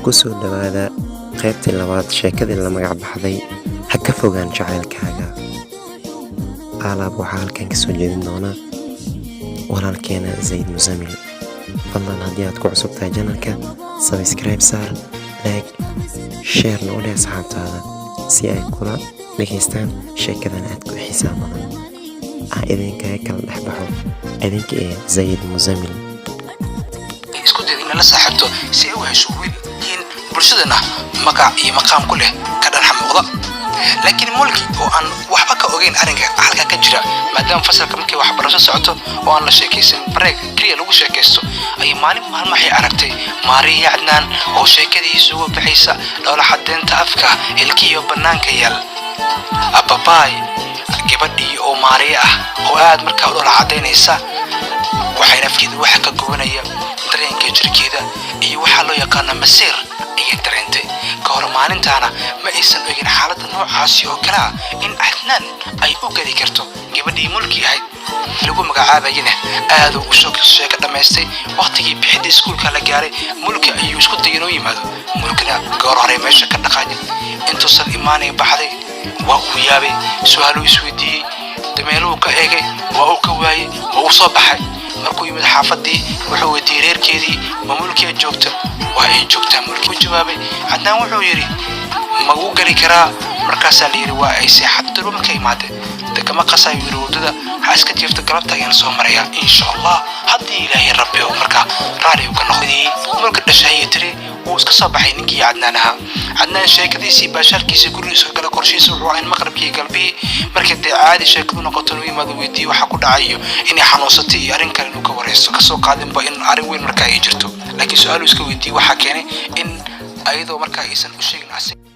kusoo dhawaada qaybtii labaad sheekadii la magac baxday ha ka fogaan jacaylkaaga. alaab waxaa halkan ka soo jeedin doona walaalkeena Zayd Musamil. fadlan haddii aad ku cusub tahay channelka subscribe saar, like, share na u dheh asxaabtaada si ay kula dhageystaan sheekadan aad ku xiisaa badan. idinkaga kala dhex baxo idinka ee Zayd Musamil. isku day in la saaxiibto si ay u hesho wiil bulshadana magac iyo maqaam ku leh ka dhan muuqda. laakiin mulki oo aan waxba ka ogeyn arrinka halka ka jira maadaama fasalka markii waxbarasho socoto oo aan la sheekaysan break kaliya lagu sheekaysto ay maalmahay aragtay Maariya Cadnaan oo sheekadiisu uga bixaysa dhowla xadeenta afka ilkiyo banaanka yaal ababaay gabadhii oo Maariya ah oo aad markaa u dhowla cadeynaysa waxayna fiid waxa ka gobanaya dareenka jirkeeda iyo waxa loo yaqaan masiir ay dareentay ka hor maalintaana ma aysan ogin xaaladda noocaasi oo kala in Cadnaan ay u gali karto gabadhii mulki ahayd lagu magacaabayna aad u soo sheeka dhameystay waqtigii bixida iskuulka la gaaray mulki ayuu isku dayay inuu yimaado mulkina goor hore meesha ka dhaqaajin intuu san iimaanay baxday waa uu yaabay su'aalo isweydiiyay dameeluhu ka eegay waa uu ka waayay oo uu soo baxay markuu yimid xaafadii wuxuu weydiiyay reerkeedii ma mulki ay joogto waa ay joogtaa mulki u jawaabay Cadnaan wuxuu yiri ma uu gali karaa markaas la yiri waa ay seexato markay imaatay kama qasay wadada xaska jeefta galabta ayaan soo maraya insha Allah haddii Ilaahay rabbi oo marka raali u ka noqday mulki dhashay tiri oo iska soo baxay ninkii Cadnaan sheekadiisii baasharkiisa gurigiisa kala qorshiisa wuxuu ahayn maqribkii galbi markii ay caadi sheekadu noqoto inuu yimaado weydii waxa ku dhacayo inay xanuunsatay iyo arrin kale inuu ka wareysto ka soo qaadinba in arrin weyn markaa ay jirto laakiin su'aalo iska weydii waxa keenay in ayadoo markaa aysan u sheegin